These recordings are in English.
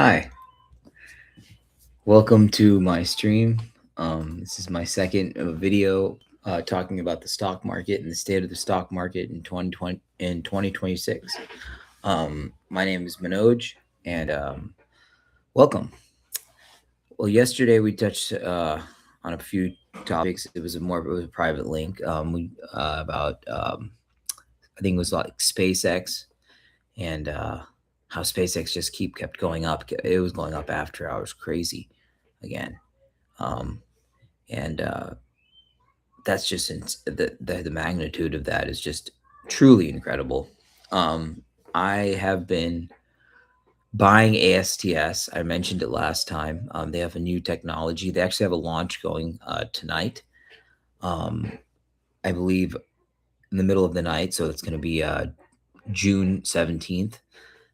Hi, welcome to my stream. This is my second video talking about the stock market and the state of the stock market in 2026. My name is Manoj, and welcome. Well, yesterday we touched on a few topics. It was a private link. We about I think it was like SpaceX and how SpaceX just kept going up. It was going up after hours, crazy again. Um, and That's just the magnitude of that is just truly incredible. Um, I have been buying ASTS. I mentioned it last time. They have a new technology. They actually have a launch going tonight. Um, I believe in the middle of the night, so it's going to be June 17th.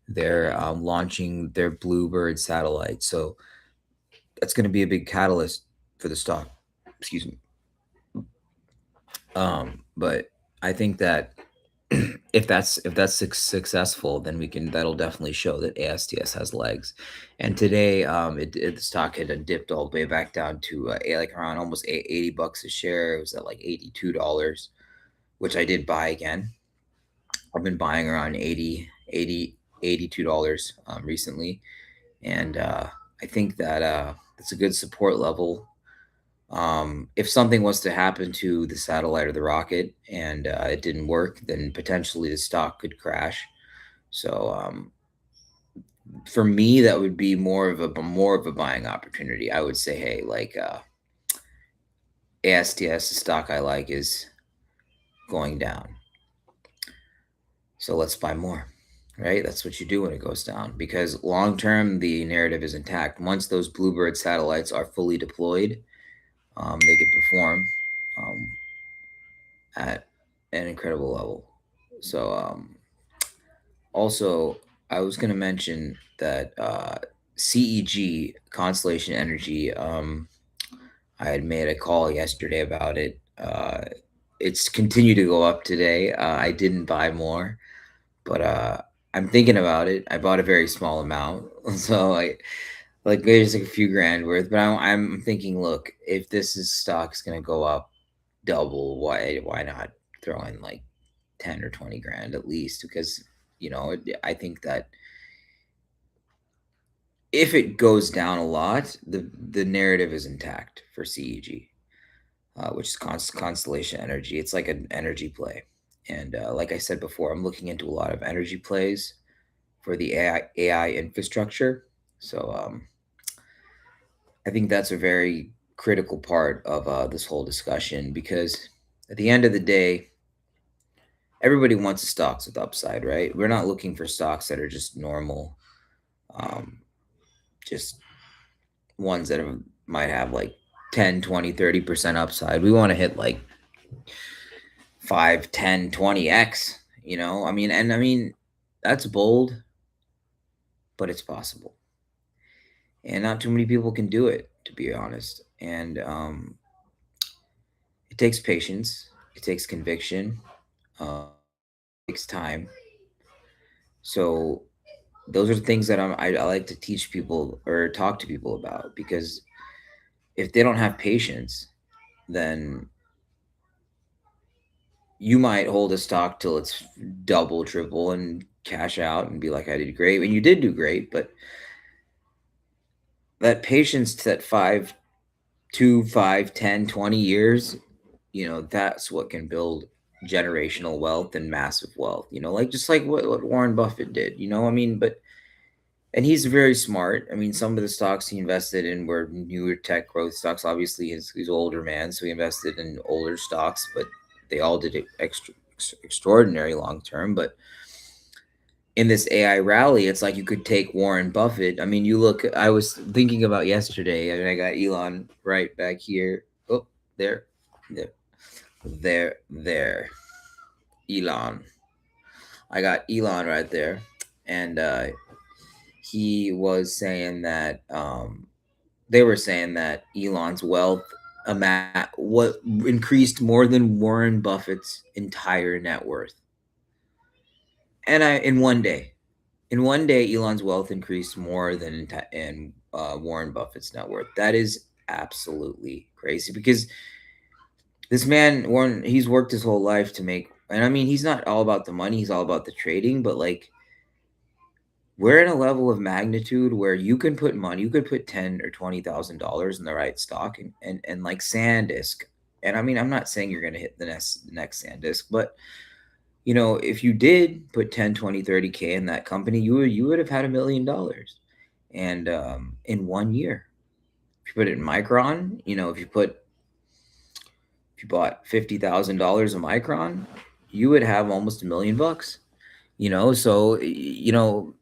They're launching their Bluebird satellite, so that's going to be a big catalyst for the stock. Excuse me. But I think that if that's successful, then that'll definitely show that ASTS has legs. And today, the stock had dipped all the way back down to like around almost $80 a share. It was at like $82, which I did buy again. I've been buying around 82 dollars recently, and I think that it's a good support level. If something was to happen to the satellite or the rocket and it didn't work, then potentially the stock could crash. So for me, that would be more of a buying opportunity. I would say, hey, like ASTS, the stock I like, is going down, so let's buy more. Right? That's what you do when it goes down because long term the narrative is intact. Once those Bluebird satellites are fully deployed, they can perform. Um, at an incredible level. So, also, I was going to mention that CEG, Constellation Energy, I had made a call yesterday about it. It's continued to go up today. I didn't buy more, but I'm thinking about it. I bought a very small amount, so like maybe just like a few grand worth. But I'm thinking, look, if stock's gonna go up double, why not throw in like 10 or 20 grand at least? Because I think that if it goes down a lot, the narrative is intact for CEG, which is Constellation Energy. It's like an energy play, and like I said before, I'm looking into a lot of energy plays for the AI infrastructure. So I think that's a very critical part of this whole discussion because at the end of the day, everybody wants stocks with upside, right? We're not looking for stocks that are just normal, um, just ones that might have like 10, 20, 30% upside. We want to hit like 5, 10, 20x, I mean, that's bold, but it's possible. And not too many people can do it, to be honest. And it takes patience, it takes conviction, it takes time. So those are the things that I like to teach people or talk to people about because if they don't have patience, then you might hold a stock till it's double, triple, and cash out and be like, I did great. And you did do great, but that patience, that 5, 10, 20 years, that's what can build generational wealth and massive wealth, like just like what Warren Buffett did, I mean, and he's very smart. I mean, some of the stocks he invested in were newer tech growth stocks. Obviously, he's an older man, so he invested in older stocks, but they all did it extraordinary long term. But in this AI rally, it's like you could take Warren Buffett. I mean, you look. I was thinking about yesterday. I mean, I got Elon right back here. Oh, there, there, there. Elon. I got Elon right there, and he was saying that they were saying that Elon's wealth what increased more than Warren Buffett's entire net worth, and I in one day, in one day, Elon's wealth increased more than Warren Buffett's net worth. That is absolutely crazy because this man, Warren, he's worked his whole life to make, and I mean, he's not all about the money, he's all about the trading, but like, we're in a level of magnitude where you can put money, you could put $10,000 or $20,000 in the right stock and like SanDisk. And I mean, I'm not saying you're going to hit the next SanDisk, but you know, if you did put 10, 20, 30K in that company, you would have had $1 million. And in 1 year, if you put it in Micron, you know, if you bought $50,000 of Micron, you would have almost $1 million bucks. You know, so you know,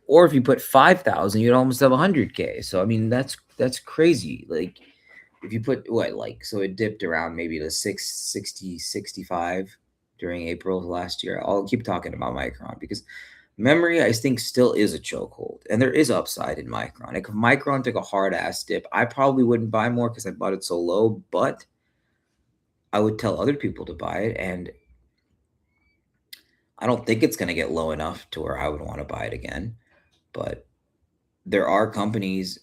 or if you put 5,000, you'd almost have 100K. So I mean, that's crazy. Like if you put what, like, so it dipped around maybe to 660, 65 during April of last year. I'll keep talking about Micron because memory, I think, still is a chokehold, and there is upside in Micron. Like if Micron took a hard ass dip, I probably wouldn't buy more because I bought it so low, but I would tell other people to buy it, and I don't think it's going to get low enough to where I would want to buy it again. But there are companies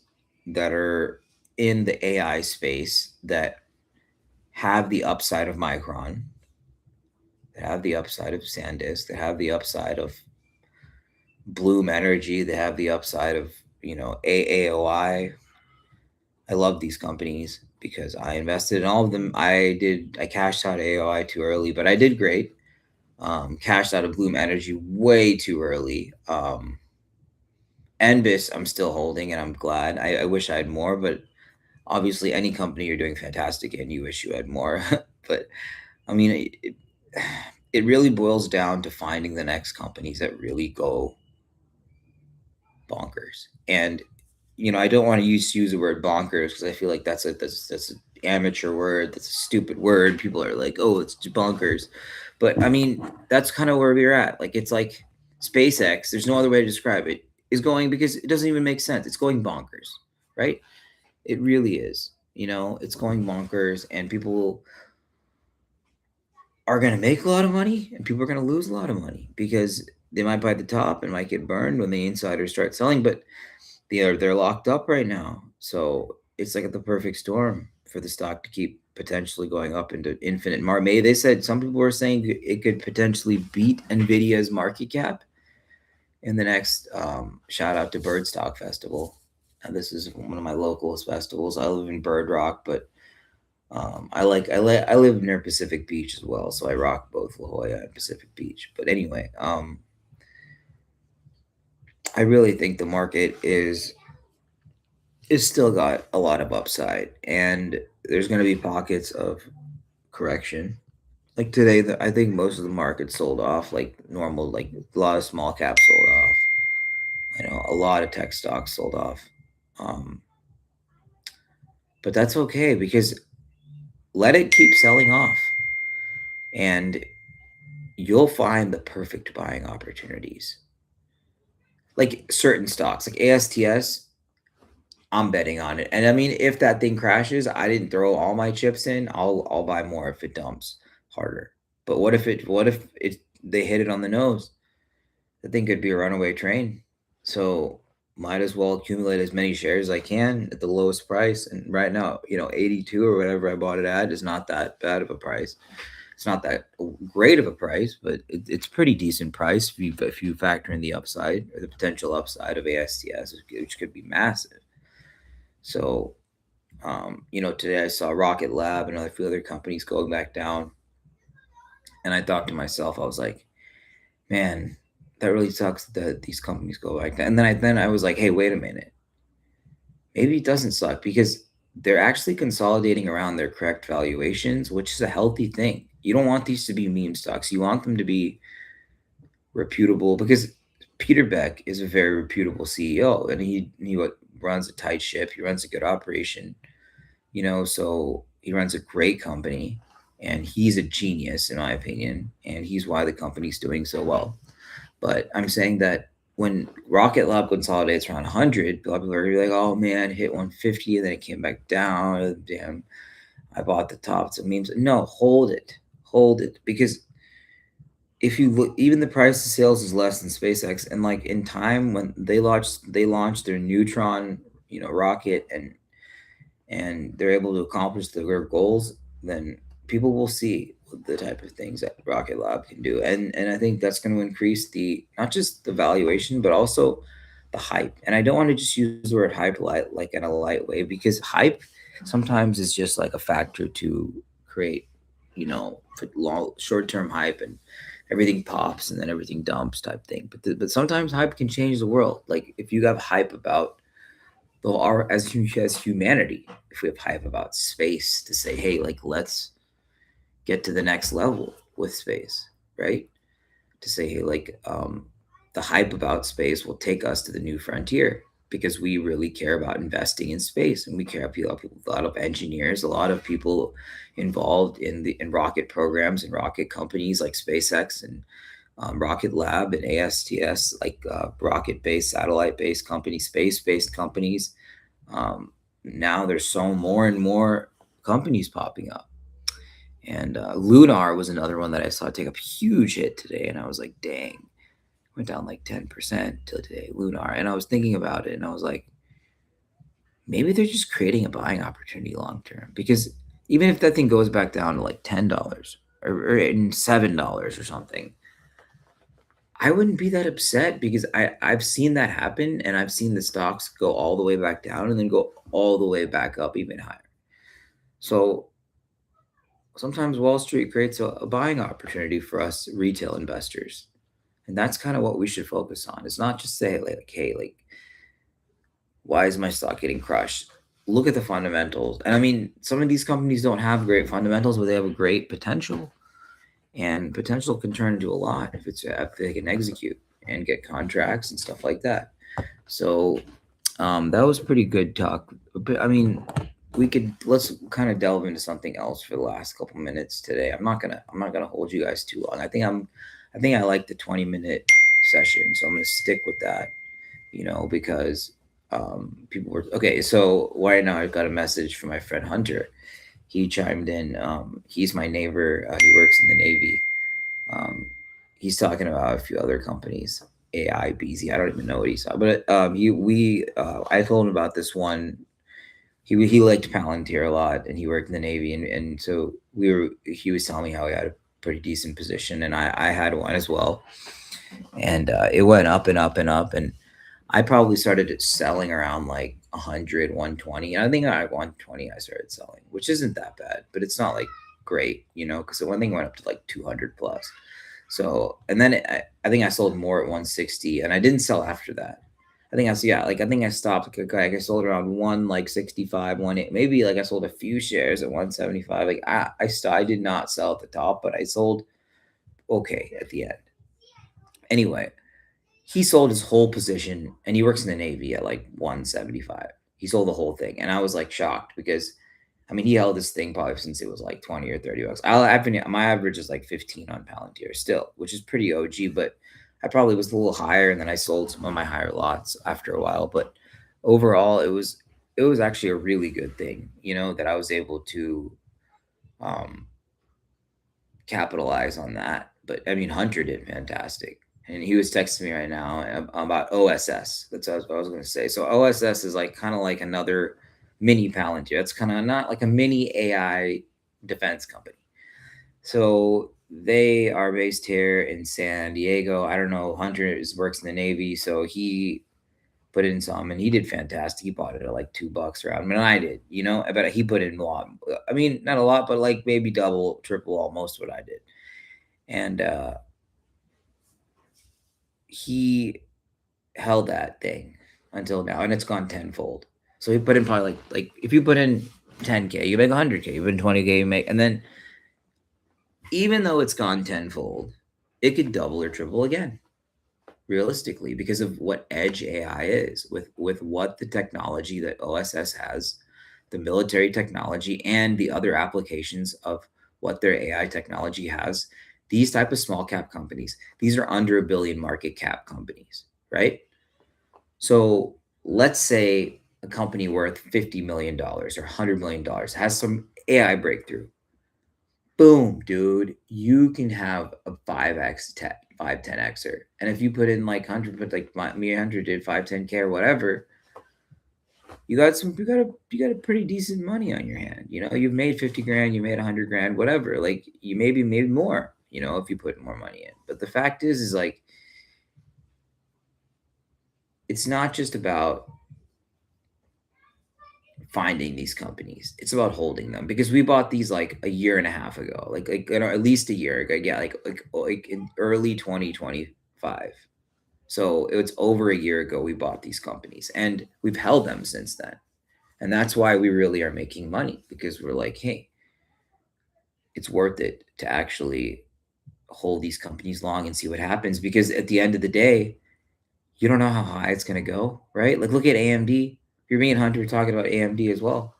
that are in the AI space that have the upside of Micron, that have the upside of SanDisk, that have the upside of Bloom Energy, they have the upside of, you know, AAOI. I love these companies because I invested in all of them. I cashed out AOI too early, but I did great. Cashed out of Bloom Energy way too early. Enbis, I'm still holding, and I'm glad. I wish I had more, but obviously, any company you're doing fantastic in, you wish you had more. But I mean, it really boils down to finding the next companies that really go bonkers. And you know, I don't want to use the word bonkers because I feel like that's an amateur word. That's a stupid word. People are like, oh, it's bonkers. But I mean, that's kind of where we're at. Like it's like SpaceX. There's no other way to describe it. Is going because it doesn't even make sense. It's going bonkers, right? It really is. You know, it's going bonkers, and people are going to make a lot of money, and people are going to lose a lot of money because they might buy the top and might get burned when the insiders start selling. But they're locked up right now, so it's like the perfect storm for the stock to keep potentially going up into infinite. They said some people were saying it could potentially beat Nvidia's market cap in the next. Shout out to Birdstock Festival. And this is one of my local festivals. I live in Bird Rock, but I live near Pacific Beach as well, so I rock both La Jolla and Pacific Beach. But anyway, I really think the market is still got a lot of upside, and there's going to be pockets of correction. Like today, I think most of the market sold off like normal. Like a lot of small caps sold off. I know a lot of tech stocks sold off. Um, but that's okay because let it keep selling off, and you'll find the perfect buying opportunities. Like certain stocks, like ASTS, I'm betting on it. And I mean, if that thing crashes, I didn't throw all my chips in. I'll buy more if it dumps harder. But what if they hit it on the nose? The thing could be a runaway train. So might as well accumulate as many shares as I can at the lowest price. And right now, you know, 82 or whatever I bought it at is not that bad of a price. It's not that great of a price, but it's pretty decent price if you factor in the upside or the potential upside of ASTS, which could be massive. So, you know, today I saw Rocket Lab and a few other companies going back down, and I thought to myself, I was like, man, that really sucks that these companies go back down. And then I was like, hey, wait a minute, maybe it doesn't suck because they're actually consolidating around their correct valuations, which is a healthy thing. You don't want these to be meme stocks. You want them to be reputable because Peter Beck is a very reputable CEO, and he runs a tight ship. He runs a good operation, you know, so he runs a great company, and he's a genius in my opinion, and he's why the company's doing so well. But I'm saying that when Rocket Lab consolidates around 100, people are going to be like, oh man, hit 150, and then it came back down. Damn, I bought the top. It's a meme. No, hold it, because if you look, even the price of sales is less than SpaceX. And like in time when they launched their Neutron, rocket, and they're able to accomplish their goals, then people will see the type of things that Rocket Lab can do. And I think that's going to increase the not just the valuation, but also the hype. And I don't want to just use the word hype like in a light way, because hype sometimes is just like a factor to create, for long short-term hype, and everything pops and then everything dumps type thing. But sometimes hype can change the world. Like if you have hype about though our as humanity, if we have hype about space to say, hey, like let's get to the next level with space, right? To say, hey, like the hype about space will take us to the new frontier, because we really care about investing in space, and we care about a lot of engineers, a lot of people involved in rocket programs and rocket companies like SpaceX and Rocket Lab and ASTS, like rocket-based, satellite-based companies, space-based companies. Now there's so more and more companies popping up. And Lunar was another one that I saw take a huge hit today, and I was like, dang, went down like 10% till today, Lunar. And I was thinking about it, and I was like, maybe they're just creating a buying opportunity long term, because even if that thing goes back down to like $10 or $7 or something, I wouldn't be that upset, because I've seen that happen, and I've seen the stocks go all the way back down and then go all the way back up even higher. So sometimes Wall Street creates a buying opportunity for us retail investors. And that's kind of what we should focus on. It's not just say like, hey, like, why is my stock getting crushed? Look at the fundamentals. And I mean, some of these companies don't have great fundamentals, but they have a great potential. And potential can turn into a lot if they can execute and get contracts and stuff like that. So that was pretty good talk. But I mean, let's kind of delve into something else for the last couple minutes today. I'm not gonna hold you guys too long. I think I like the 20-minute session, so I'm gonna stick with that. Because people were okay. So right now I've got a message from my friend Hunter. He chimed in. He's my neighbor. He works in the Navy. Um, he's talking about a few other companies, AI, BZ. I don't even know what he saw, but I told him about this one. He liked Palantir a lot, and he worked in the Navy, and so he was telling me how he had a pretty decent position, and I had one as well, and it went up and up and up, and I probably started it selling around like 100, 120. And I think at 120 I started selling, which isn't that bad, but it's not like great, because the one thing went up to like 200 plus. So, and then I think I sold more at 160, and I didn't sell after that. I think I stopped. Like I sold around one like 65, maybe like I sold a few shares at 175. Like I did not sell at the top, but I sold okay at the end. Anyway, he sold his whole position, and he works in the Navy at like 175. He sold the whole thing. And I was like shocked, because I mean, he held this thing probably since it was like 20 or 30 bucks. My average is like 15 on Palantir still, which is pretty OG, but I probably was a little higher, and then I sold some of my higher lots after a while. But overall, it was actually a really good thing, that I was able to um capitalize on that. But I mean, Hunter did fantastic, and he was texting me right now about OSS. That's what I was going to say. So OSS is like kind of like another mini Palantir. It's kind of not like a mini AI defense company. So they are based here in San Diego. I don't know. Hunter works in the Navy, so he put in some, and he did fantastic. He bought it at like $2 around. I mean, I did, but he put in a lot. I mean, not a lot, but like maybe double, triple, almost what I did. And he held that thing until now, and it's gone tenfold. So he put in probably like if you put in 10K, you make 100K. You put in 20K, you make, and then even though it's gone tenfold, it could double or triple again, realistically, because of what edge AI is, with what the technology that OSS has, the military technology, and the other applications of what their AI technology has. These type of small cap companies, these are under a billion market cap companies, right? So let's say a company worth $50 million or $100 million has some AI breakthrough. boom, dude, you can have a 5x 10xer. And if you put in like 100, but like me 100 did 510K or whatever, you got a pretty decent money on your hand. You know, you've made 50 grand, you made 100 grand, whatever. Like you maybe made more, you know, if you put more money in. But the fact is like, it's not just about finding these companies. It's about holding them, because we bought these like a year and a half ago, like you know, at least a year ago. Yeah, like in early 2025. So it's over a year ago we bought these companies, and we've held them since then. And that's why we really are making money, because we're like, hey, it's worth it to actually hold these companies long and see what happens, because at the end of the day, you don't know how high it's going to go, right? Like look at AMD. You're being Hunter talking about AMD as well.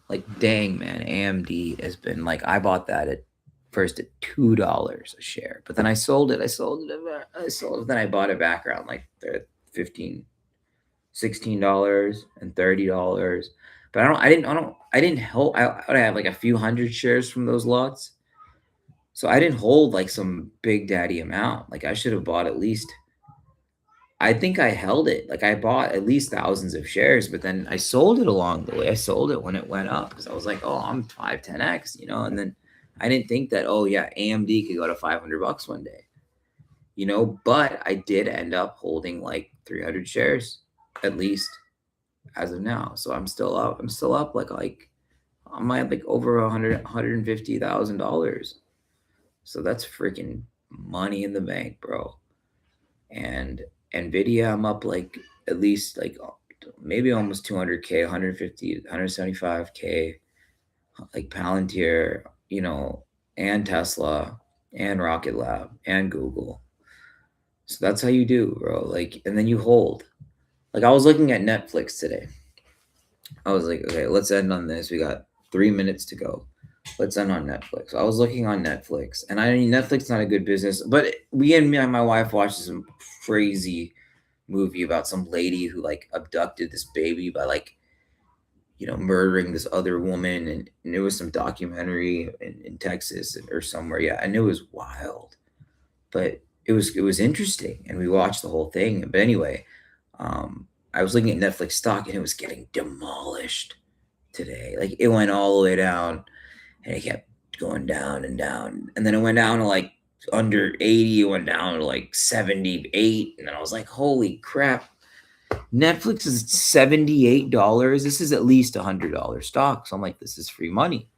Like, dang, man, AMD has been like, I bought that at first at $2 a share, but then I sold it. Then I bought it back around like $15, $16 and $30. But I didn't hold, I would have like a few hundred shares from those lots. So I didn't hold like some big daddy amount. Like I should have bought at least, I think I held it. Like I bought at least thousands of shares, but then I sold it along the way. I sold it when it went up, because I was like, oh, I'm 510x, you know. And then I didn't think that, oh yeah, AMD could go to $500 one day, you know. But I did end up holding like 300 shares at least as of now. So I'm still up. I'm still up like I'm at like over $150,000. So that's freaking money in the bank, bro. And Nvidia, I'm up like at least like maybe almost 200K, 150, 175K. Like Palantir, you know, and Tesla and Rocket Lab and Google. So that's how you do, bro. Like, and then you hold. Like I was looking at Netflix today. I was like, okay, let's end on this. We got 3 minutes to go. Let's end on Netflix. I was looking on Netflix, and I mean, Netflix is not a good business, but me and my wife watched some crazy movie about some lady who like abducted this baby by like, you know, murdering this other woman, and it was some documentary in Texas or somewhere. Yeah, and it was wild, but it was interesting, and we watched the whole thing. But anyway, I was looking at Netflix stock, and it was getting demolished today. Like it went all the way down, and it kept going down and down, and then it went down to like under 80. It went down to like 78, and then I was like, holy crap. Netflix is $78. This is at least $100 stock. So I'm like, this is free money.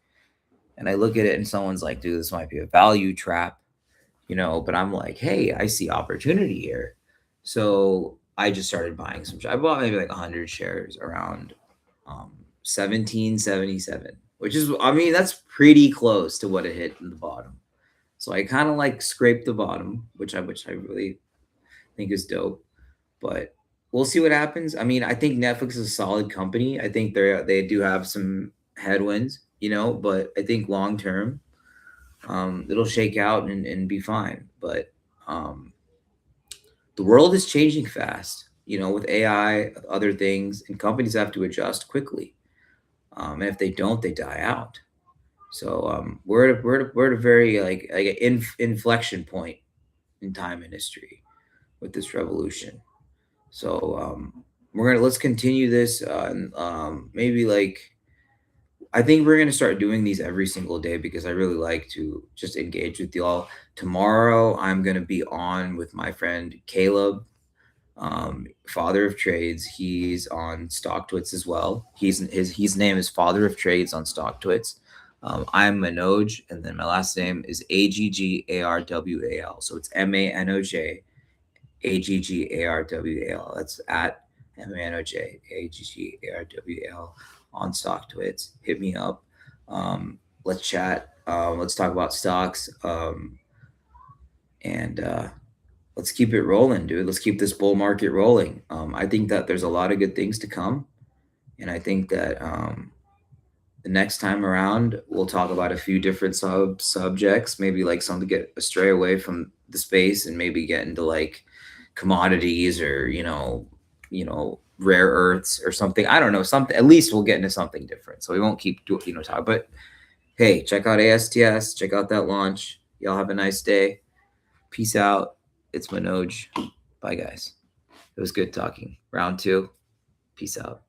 And I look at it and someone's like, dude, this might be a value trap, you know, but I'm like, hey, I see opportunity here. So I just started buying some. I bought maybe like 100 shares around 1777, which is, I mean, that's pretty close to what it hit in the bottom. So I kind of like scraped the bottom, which I really think is dope. But we'll see what happens. I mean, I think Netflix is a solid company. I think they do have some headwinds, you know, but I think long term, it'll shake out and be fine. But the world is changing fast, you know, with AI, other things, and companies have to adjust quickly. And if they don't, they die out. So we're at a very like an inflection point in time in history with this revolution. So let's continue this. And maybe like I think we're gonna start doing these every single day, because I really like to just engage with y'all. Tomorrow I'm gonna be on with my friend Caleb, Father of Trades. He's on StockTwits as well. His name is Father of Trades on StockTwits. I'm Manoj, and then my last name is Aggarwal. So it's Manoj Aggarwal. That's at Manoj Aggarwal on StockTwits. Hit me up. Let's chat. Let's talk about stocks. And let's keep it rolling, dude. Let's keep this bull market rolling. I think that there's a lot of good things to come, and I think that the next time around we'll talk about a few different subjects, maybe like some to get astray away from the space, and maybe get into like commodities, or rare earths or something. I don't know, something. At least we'll get into something different, so we won't keep talking. But hey, check out ASTS, check out that launch. Y'all have a nice day. Peace out. It's Manoj. Bye, guys. It was good talking. Round 2. Peace out.